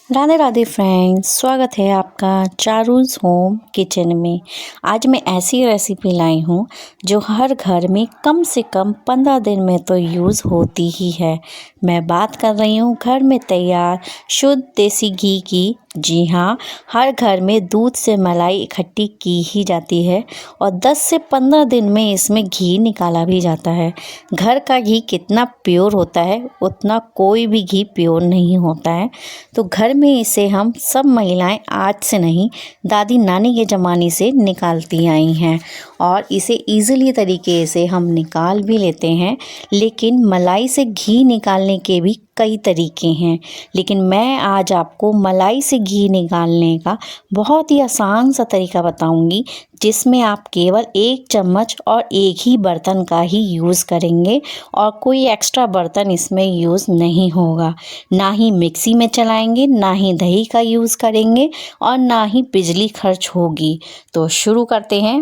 Radhe Radhe friends, स्वागत है आपका चारूज़ होम किचन में। आज मैं ऐसी रेसिपी लाई हूँ जो हर घर में कम से कम 15 दिन में तो यूज़ होती ही है। मैं बात कर रही हूँ घर में तैयार शुद्ध देसी घी की। जी हाँ, हर घर में दूध से मलाई इकट्ठी की ही जाती है और 10 से 15 दिन में इसमें घी निकाला भी जाता है। घर का घी कितना प्योर होता है उतना कोई भी घी प्योर नहीं होता है। तो घर में इसे हम सब महिलाएं आज से नहीं, दादी नानी के ज़माने से निकालती आई हैं और इसे ईज़िली तरीके से हम निकाल भी लेते हैं। लेकिन मलाई से घी निकालने के भी कई तरीके हैं, लेकिन मैं आज आपको मलाई से घी निकालने का बहुत ही आसान सा तरीका बताऊंगी, जिसमें आप केवल 1 चम्मच और एक ही बर्तन का ही यूज़ करेंगे और कोई एक्स्ट्रा बर्तन इसमें यूज़ नहीं होगा। ना ही मिक्सी में चलाएंगे, ना ही दही का यूज़ करेंगे और ना ही बिजली खर्च होगी। तो शुरू करते हैं।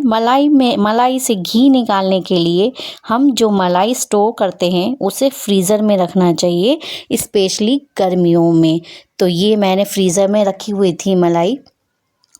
मलाई से घी निकालने के लिए हम जो मलाई स्टोर करते हैं उसे फ्रीज़र में रखना चाहिए, स्पेशली गर्मियों में। तो ये मैंने फ्रीज़र में रखी हुई थी मलाई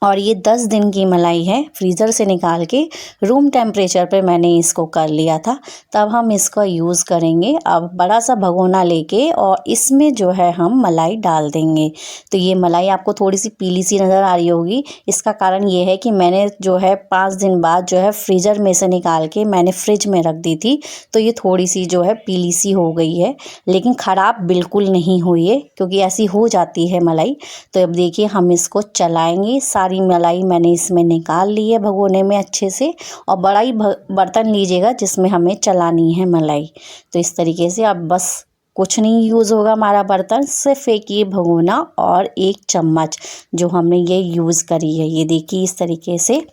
और ये 10 दिन की मलाई है। फ्रीज़र से निकाल के रूम टेम्परेचर पे मैंने इसको कर लिया था। तब हम इसका यूज़ करेंगे। अब बड़ा सा भगोना लेके और इसमें जो है हम मलाई डाल देंगे। तो ये मलाई आपको थोड़ी सी पीली सी नज़र आ रही होगी। इसका कारण ये है कि मैंने जो है 5 दिन बाद जो है फ्रीज़र में से निकाल के मैंने फ्रिज में रख दी थी, तो ये थोड़ी सी जो है पीली सी हो गई है, लेकिन ख़राब बिल्कुल नहीं हुई है, क्योंकि ऐसी हो जाती है मलाई। तो अब देखिए हम इसको चलाएँगे। सारी मलाई मैंने इसमें निकाल ली है भगोने में अच्छे से, और बड़ा ही बर्तन लीजिएगा जिसमें हमें चलानी है मलाई। तो इस तरीके से अब बस कुछ नहीं यूज़ होगा हमारा बर्तन, सिर्फ एक ये भगोना और 1 चम्मच जो हमने ये यूज़ करी है। ये देखिए इस तरीके से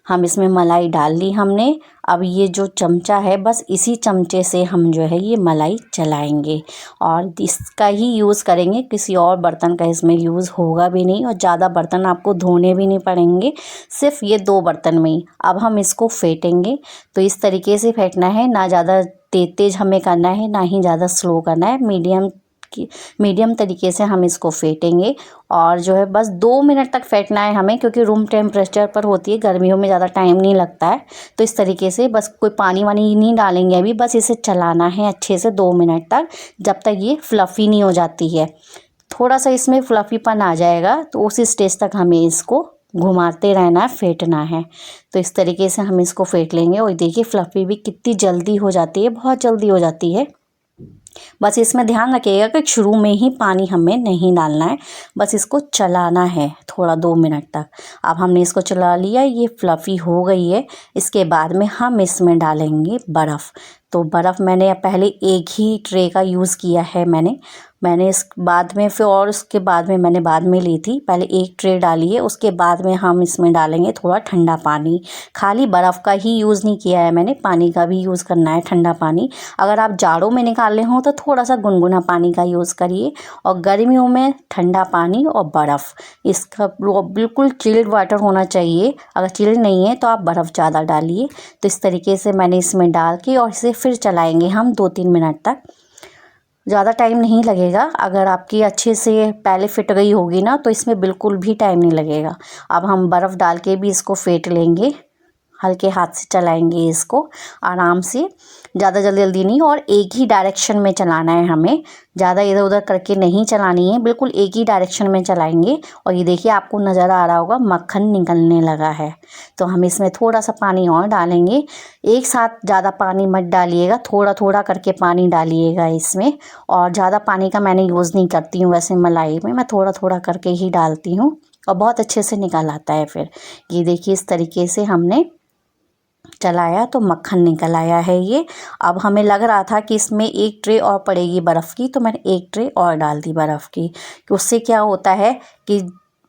हम इसमें मलाई डाल ली हमने। अब ये जो चमचा है, बस इसी चमचे से हम जो है ये मलाई चलाएंगे और इसका ही यूज़ करेंगे। किसी और बर्तन का इसमें यूज़ होगा भी नहीं और ज़्यादा बर्तन आपको धोने भी नहीं पड़ेंगे, सिर्फ ये 2 बर्तन में ही। अब हम इसको फेंटेंगे। तो इस तरीके से फेंटना है, ना ज़्यादा तेज़ हमें करना है, ना ही ज़्यादा स्लो करना है। मीडियम तरीके से हम इसको फेंटेंगे और जो है बस 2 मिनट तक फेंटना है हमें, क्योंकि रूम टेम्परेचर पर होती है, गर्मियों में ज़्यादा टाइम नहीं लगता है। तो इस तरीके से बस कोई पानी वानी नहीं डालेंगे अभी, बस इसे चलाना है अच्छे से 2 मिनट तक, जब तक ये फ्लफ़ी नहीं हो जाती है। थोड़ा सा इसमें फ्लफ़ीपन आ जाएगा तो उसी स्टेज तक हमें इसको घुमाते रहना है, फेंटना है। तो इस तरीके से हम इसको फेंट लेंगे और देखिए फ्लफ़ी भी कितनी जल्दी हो जाती है, बहुत जल्दी हो जाती है। बस इसमें ध्यान रखिएगा कि शुरू में ही पानी हमें नहीं डालना है, बस इसको चलाना है थोड़ा 2 मिनट तक। अब हमने इसको चला लिया, ये फ्लफ़ी हो गई है। इसके बाद में हम इसमें डालेंगे बर्फ़। तो बर्फ़ मैंने पहले एक ही ट्रे का यूज़ किया है मैंने इस बाद में फिर, और उसके बाद में मैंने बाद में ली थी। पहले एक ट्रे डाली है, उसके बाद में हम इसमें डालेंगे थोड़ा ठंडा पानी। खाली बर्फ़ का ही यूज़ नहीं किया है मैंने, पानी का भी यूज़ करना है, ठंडा पानी। अगर आप जाड़ों में निकाल रहे हो तो थोड़ा सा गुनगुना पानी का यूज़ करिए, और गर्मियों में ठंडा पानी और बर्फ़। इसका बिल्कुल चिल्ड वाटर होना चाहिए। अगर चिल्ड नहीं है तो आप बर्फ़ ज़्यादा डालिए। तो इस तरीके से मैंने इसमें डाल के और इसे फिर चलाएंगे हम 2-3 मिनट तक। ज़्यादा टाइम नहीं लगेगा। अगर आपकी अच्छे से पहले फिट गई होगी ना, तो इसमें बिल्कुल भी टाइम नहीं लगेगा। अब हम बर्फ़ डाल के भी इसको फेंट लेंगे, हल्के हाथ से चलाएंगे इसको आराम से, ज़्यादा जल्दी नहीं, और एक ही डायरेक्शन में चलाना है हमें, ज़्यादा इधर उधर करके नहीं चलानी है, बिल्कुल एक ही डायरेक्शन में चलाएंगे। और ये देखिए आपको नज़र आ रहा होगा मक्खन निकलने लगा है। तो हम इसमें थोड़ा सा पानी और डालेंगे। एक साथ ज़्यादा पानी मत डालिएगा, थोड़ा थोड़ा करके पानी डालिएगा इसमें। और ज़्यादा पानी का मैंने यूज़ नहीं करती हूँ वैसे मलाई में, मैं थोड़ा थोड़ा करके ही डालती हूँ और बहुत अच्छे से निकल आता है फिर। ये देखिए इस तरीके से हमने चलाया तो मक्खन निकल आया है ये। अब हमें लग रहा था कि इसमें 1 ट्रे और पड़ेगी बर्फ़ की, तो मैंने 1 ट्रे और डाल दी बर्फ़ की। कि उससे क्या होता है कि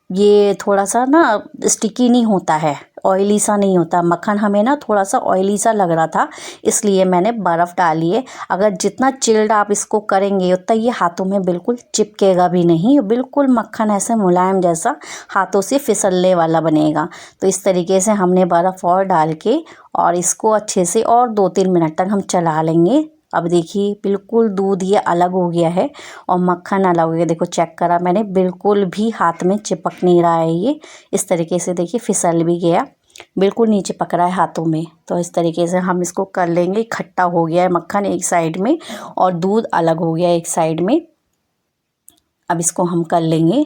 ये थोड़ा सा ना स्टिकी नहीं होता है, ऑयली सा नहीं होता मक्खन। हमें ना थोड़ा सा ऑयली सा लग रहा था, इसलिए मैंने बर्फ़ डाली है। अगर जितना चिल्ड आप इसको करेंगे उतना ये हाथों में बिल्कुल चिपकेगा भी नहीं, बिल्कुल मक्खन ऐसे मुलायम जैसा हाथों से फिसलने वाला बनेगा। तो इस तरीके से हमने बर्फ़ और डाल के और इसको अच्छे से और 2-3 मिनट तक हम चला लेंगे अब देखिए बिल्कुल दूध ये अलग हो गया है और मक्खन अलग हो गया। देखो चेक करा मैंने, बिल्कुल भी हाथ में चिपक नहीं रहा है ये। इस तरीके से देखिए फिसल भी गया, बिल्कुल नहीं चिपक रहा है हाथों में। तो इस तरीके से हम इसको कर लेंगे। इकट्ठा हो गया है मक्खन एक साइड में और दूध अलग हो गया है एक साइड में। अब इसको हम कर लेंगे,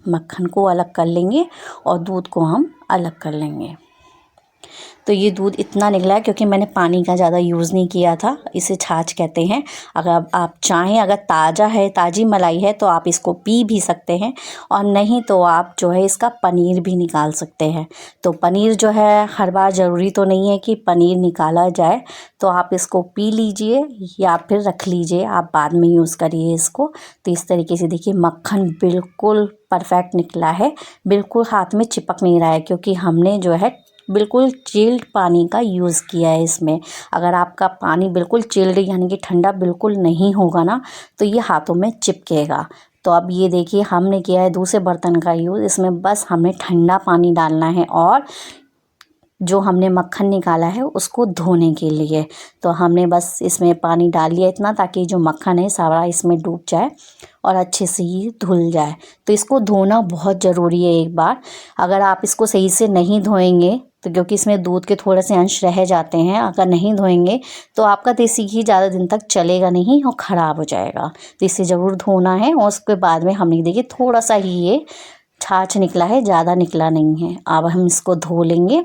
मक्खन को अलग कर लेंगे और दूध को हम अलग कर लेंगे। तो ये दूध इतना निकला है क्योंकि मैंने पानी का ज़्यादा यूज़ नहीं किया था। इसे छाछ कहते हैं। अगर आप चाहें, अगर ताज़ा है, ताज़ी मलाई है तो आप इसको पी भी सकते हैं, और नहीं तो आप जो है इसका पनीर भी निकाल सकते हैं। तो पनीर जो है हर बार ज़रूरी तो नहीं है कि पनीर निकाला जाए, तो आप इसको पी लीजिए या फिर रख लीजिए, आप बाद में यूज़ करिए इसको। तो इस तरीके से देखिए मक्खन बिल्कुल परफेक्ट निकला है, बिल्कुल हाथ में चिपक नहीं रहा है, क्योंकि हमने जो है बिल्कुल चिल्ड पानी का यूज़ किया है इसमें। अगर आपका पानी बिल्कुल चिल्ड यानी कि ठंडा बिल्कुल नहीं होगा ना, तो ये हाथों में चिपकेगा। तो अब ये देखिए हमने किया है दूसरे बर्तन का यूज़। इसमें बस हमें ठंडा पानी डालना है और जो हमने मक्खन निकाला है उसको धोने के लिए। तो हमने बस इसमें पानी डाल लिया इतना, ताकि जो मक्खन है सारा इसमें डूब जाए और अच्छे से ये धुल जाए। तो इसको धोना बहुत ज़रूरी है एक बार। अगर आप इसको सही से नहीं धोएंगे तो, क्योंकि इसमें दूध के थोड़े से अंश रह जाते हैं, अगर नहीं धोएंगे तो आपका देसी घी ज़्यादा दिन तक चलेगा नहीं और ख़राब हो जाएगा। तो इसे ज़रूर धोना है। और उसके बाद में हमने देखिए थोड़ा सा ही ये छाछ निकला है, ज़्यादा निकला नहीं है। अब हम इसको धो लेंगे।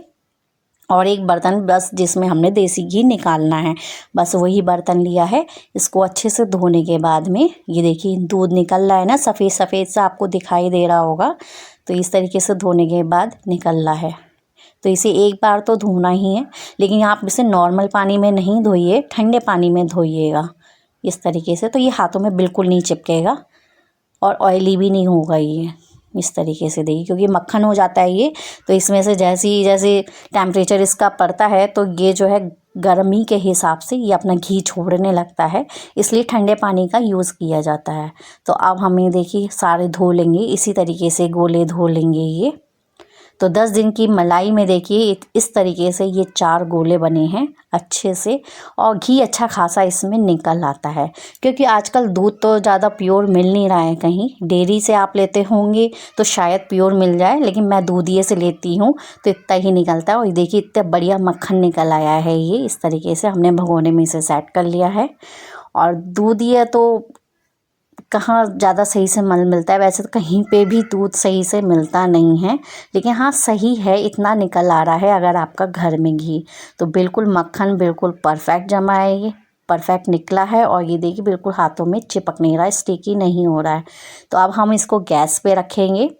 और एक बर्तन बस जिसमें हमने देसी घी निकालना है, बस वही बर्तन लिया है। इसको अच्छे से धोने के बाद में ये देखिए दूध निकल रहा है ना, सफ़ेद सफ़ेद सा आपको दिखाई दे रहा होगा। तो इस तरीके से धोने के बाद निकल रहा है। तो इसे एक बार तो धोना ही है, लेकिन आप इसे नॉर्मल पानी में नहीं धोइए, ठंडे पानी में धोइएगा इस तरीके से। तो ये हाथों में बिल्कुल नहीं चिपकेगा और ऑयली भी नहीं होगा ये। इस तरीके से देखिए, क्योंकि मक्खन हो जाता है ये, तो इसमें से जैसे टेम्परेचर इसका पड़ता है तो ये जो है गर्मी के हिसाब से ये अपना घी छोड़ने लगता है, इसलिए ठंडे पानी का यूज़ किया जाता है। तो अब हमें देखिए सारे धो लेंगे, इसी तरीके से गोले धो लेंगे ये। तो 10 दिन की मलाई में देखिए इस तरीके से ये 4 गोले बने हैं अच्छे से, और घी अच्छा खासा इसमें निकल आता है। क्योंकि आजकल दूध तो ज़्यादा प्योर मिल नहीं रहा है, कहीं डेयरी से आप लेते होंगे तो शायद प्योर मिल जाए, लेकिन मैं दूधिये से लेती हूँ तो इतना ही निकलता है। और देखिए इतना बढ़िया मक्खन निकल आया है ये। इस तरीके से हमने भगोने में इसे सेट कर लिया है। और दूधिया तो कहाँ ज़्यादा सही से मिलता है, वैसे तो कहीं पे भी दूध सही से मिलता नहीं है, लेकिन हाँ सही है, इतना निकल आ रहा है अगर आपका घर में घी। तो बिल्कुल मक्खन बिल्कुल परफेक्ट जमा है, ये परफेक्ट निकला है। और ये देखिए बिल्कुल हाथों में चिपक नहीं रहा है, स्टिकी नहीं हो रहा है। तो अब हम इसको गैस पे रखेंगे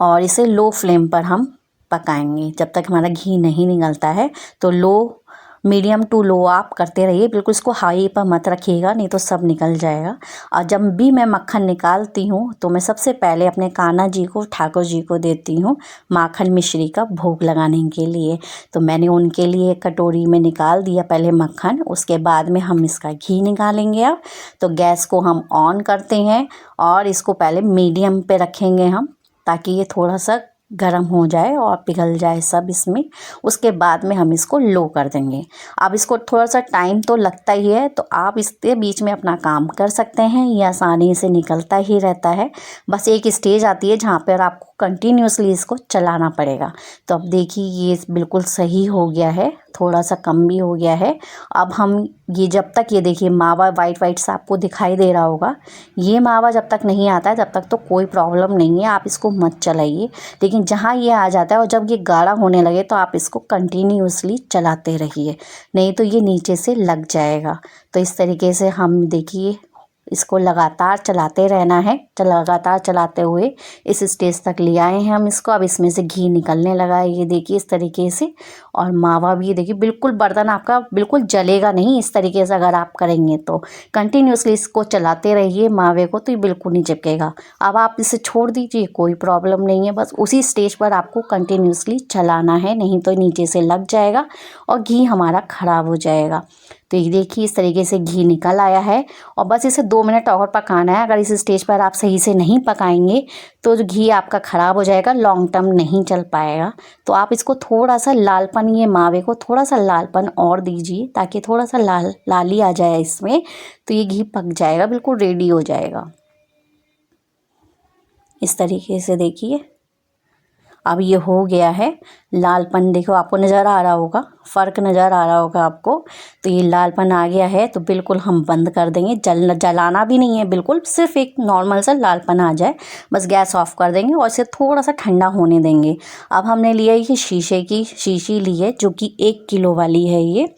और इसे लो फ्लेम पर हम पकाएंगे जब तक हमारा घी नहीं निकलता है। तो मीडियम टू लो आप करते रहिए, बिल्कुल इसको हाई पर मत रखिएगा, नहीं तो सब निकल जाएगा। और जब भी मैं मक्खन निकालती हूँ तो मैं सबसे पहले अपने कान्हा जी को, ठाकुर जी को देती हूँ माखन मिश्री का भोग लगाने के लिए। तो मैंने उनके लिए कटोरी में निकाल दिया पहले मक्खन, उसके बाद में हम इसका घी निकालेंगे। अब तो गैस को हम ऑन करते हैं और इसको पहले मीडियम पे रखेंगे हम, ताकि ये थोड़ा सा गरम हो जाए और पिघल जाए सब इसमें। उसके बाद में हम इसको लो कर देंगे। अब इसको थोड़ा सा टाइम तो लगता ही है, तो आप इसके बीच में अपना काम कर सकते हैं, ये आसानी से निकलता ही रहता है। बस एक स्टेज आती है जहाँ पर आपको कंटिन्यूसली इसको चलाना पड़ेगा। तो अब देखिए ये बिल्कुल सही हो गया है, थोड़ा सा कम भी हो गया है। अब हम ये जब तक ये देखिए मावा वाइट वाइट सा आपको दिखाई दे रहा होगा, ये मावा जब तक नहीं आता है तब तक तो कोई प्रॉब्लम नहीं है, आप इसको मत चलाइए। लेकिन जहाँ ये आ जाता है और जब ये गाढ़ा होने लगे तो आप इसको कंटिन्यूसली चलाते रहिए, नहीं तो ये नीचे से लग जाएगा। तो इस तरीके से हम देखिए इसको लगातार चलाते रहना है। लगातार चलाते हुए इस स्टेज तक ले आए हैं हम इसको। अब इसमें से घी निकलने लगा है, ये देखिए इस तरीके से। और मावा भी देखिए बिल्कुल बर्तन आपका बिल्कुल जलेगा नहीं। इस तरीके से अगर आप करेंगे तो कंटिन्यूसली इसको चलाते रहिए मावे को, तो ये बिल्कुल नहीं चिपकेगा। अब आप इसे छोड़ दीजिए, कोई प्रॉब्लम नहीं है, बस उसी स्टेज पर आपको कंटिन्यूसली चलाना है, नहीं तो नीचे से लग जाएगा और घी हमारा ख़राब हो जाएगा। तो ये देखिए इस तरीके से घी निकल आया है और बस इसे 2 मिनट और पकाना है। अगर इस स्टेज पर आप सही से नहीं पकाएंगे तो जो घी आपका ख़राब हो जाएगा, लॉन्ग टर्म नहीं चल पाएगा। तो आप इसको थोड़ा सा लालपन, ये मावे को थोड़ा सा लालपन और दीजिए ताकि थोड़ा सा लाली आ जाए इसमें, तो ये घी पक जाएगा, बिल्कुल रेडी हो जाएगा। इस तरीके से देखिए अब ये हो गया है लालपन। देखो आपको नज़र आ रहा होगा, फ़र्क नज़र आ रहा होगा आपको। तो ये लालपन आ गया है तो बिल्कुल हम बंद कर देंगे। जलाना भी नहीं है, बिल्कुल सिर्फ एक नॉर्मल सा लालपन आ जाए, बस गैस ऑफ कर देंगे और इसे थोड़ा सा ठंडा होने देंगे। अब हमने लिया ये शीशे की शीशी ली है जो कि 1 किलो वाली है ये।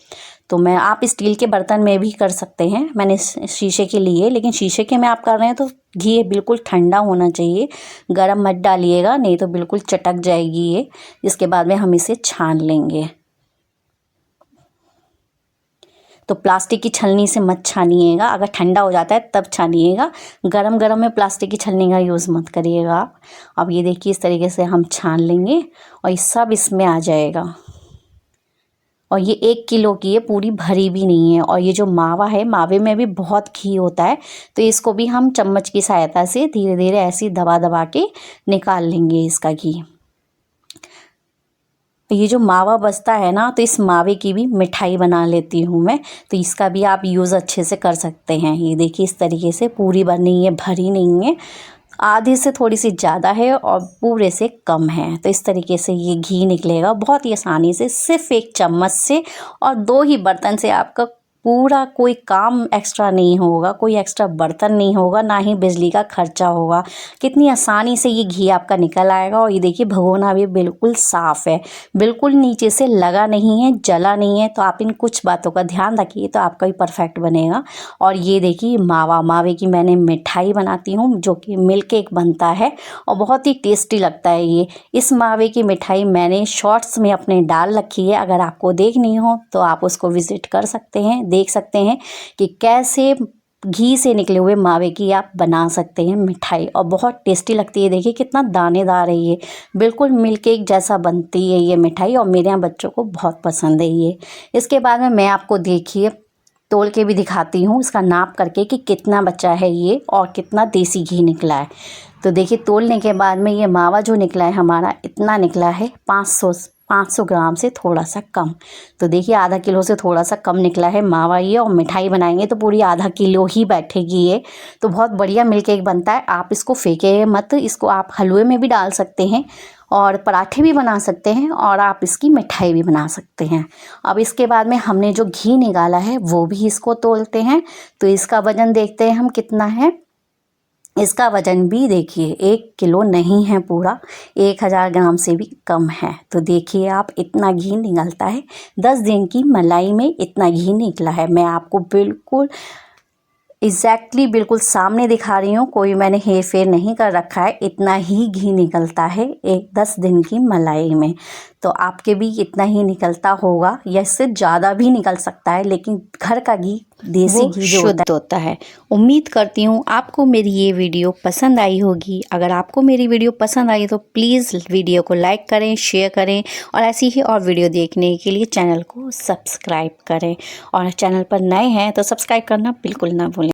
तो आप स्टील के बर्तन में भी कर सकते हैं, मैंने शीशे के लिए, लेकिन शीशे के में आप कर रहे हैं तो घी बिल्कुल ठंडा होना चाहिए, गरम मत डालिएगा नहीं तो बिल्कुल चटक जाएगी ये। इसके बाद में हम इसे छान लेंगे। तो प्लास्टिक की छलनी से मत छानिएगा, अगर ठंडा हो जाता है तब छानिएगा, गरम गरम में प्लास्टिक की छलनी का यूज़ मत करिएगा आप। अब ये देखिए इस तरीके से हम छान लेंगे और ये सब इसमें आ जाएगा। और ये 1 किलो की है, पूरी भरी भी नहीं है। और ये जो मावा है, मावे में भी बहुत घी होता है, तो इसको भी हम चम्मच की सहायता से धीरे धीरे ऐसे दबा दबा के निकाल लेंगे इसका घी। ये जो मावा बचता है ना, तो इस मावे की भी मिठाई बना लेती हूँ मैं, तो इसका भी आप यूज़ अच्छे से कर सकते हैं। ये देखिए इस तरीके से पूरी बनी है, भरी नहीं है, आधे से थोड़ी सी ज़्यादा है और पूरे से कम है। तो इस तरीके से ये घी निकलेगा बहुत ही आसानी से, सिर्फ 1 चम्मच से और 2 ही बर्तन से आपका पूरा कोई काम एक्स्ट्रा नहीं होगा, कोई एक्स्ट्रा बर्तन नहीं होगा, ना ही बिजली का खर्चा होगा। कितनी आसानी से ये घी आपका निकल आएगा। और ये देखिए भगोना भी बिल्कुल साफ़ है, बिल्कुल नीचे से लगा नहीं है, जला नहीं है। तो आप इन कुछ बातों का ध्यान रखिए तो आपका भी परफेक्ट बनेगा। और ये देखिए मावे की मैंने मिठाई बनाती हूँ जो कि मिल्क केक बनता है और बहुत ही टेस्टी लगता है ये। इस मावे की मिठाई मैंने शॉर्ट्स में अपने डाल रखी है, अगर आपको देखनी हो तो आप उसको विज़िट कर सकते हैं, देख सकते हैं कि कैसे घी से निकले हुए मावे की आप बना सकते हैं मिठाई, और बहुत टेस्टी लगती है। देखिए कितना दानेदार है ये, बिल्कुल मिल्क केक जैसा बनती है ये मिठाई और मेरे यहाँ बच्चों को बहुत पसंद है ये। इसके बाद में मैं आपको देखिए तोल के भी दिखाती हूँ, इसका नाप करके कि कितना बचा है ये और कितना देसी घी निकला है। तो देखिए तोलने के बाद में ये मावा जो निकला है हमारा, इतना निकला है 500 ग्राम से थोड़ा सा कम। तो देखिए आधा किलो से थोड़ा सा कम निकला है मावा ये, और मिठाई बनाएंगे तो पूरी आधा किलो ही बैठेगी ये। तो बहुत बढ़िया मिल्क केक बनता है। आप इसको फेंके मत, इसको आप हलवे में भी डाल सकते हैं और पराठे भी बना सकते हैं और आप इसकी मिठाई भी बना सकते हैं। अब इसके बाद में हमने जो घी निकाला है वो भी इसको तोलते हैं। तो इसका वज़न देखते हैं हम कितना है। इसका वज़न भी देखिए 1 किलो नहीं है, पूरा 1000 ग्राम से भी कम है। तो देखिए आप इतना घी निकलता है, 10 दिन की मलाई में इतना घी निकला है। मैं आपको बिल्कुल एग्जैक्टली बिल्कुल सामने दिखा रही हूँ, कोई मैंने हेर फेर नहीं कर रखा है। इतना ही घी निकलता है 10 दिन की मलाई में। तो आपके भी इतना ही निकलता होगा या इससे ज़्यादा भी निकल सकता है, लेकिन घर का घी देसी घी जो शुद्ध होता है। उम्मीद करती हूँ आपको मेरी ये वीडियो पसंद आई होगी। अगर आपको मेरी वीडियो पसंद आई तो प्लीज़ वीडियो को लाइक करें, शेयर करें और ऐसी ही और वीडियो देखने के लिए चैनल को सब्सक्राइब करें। और चैनल पर नए हैं तो सब्सक्राइब करना बिल्कुल ना भूलें।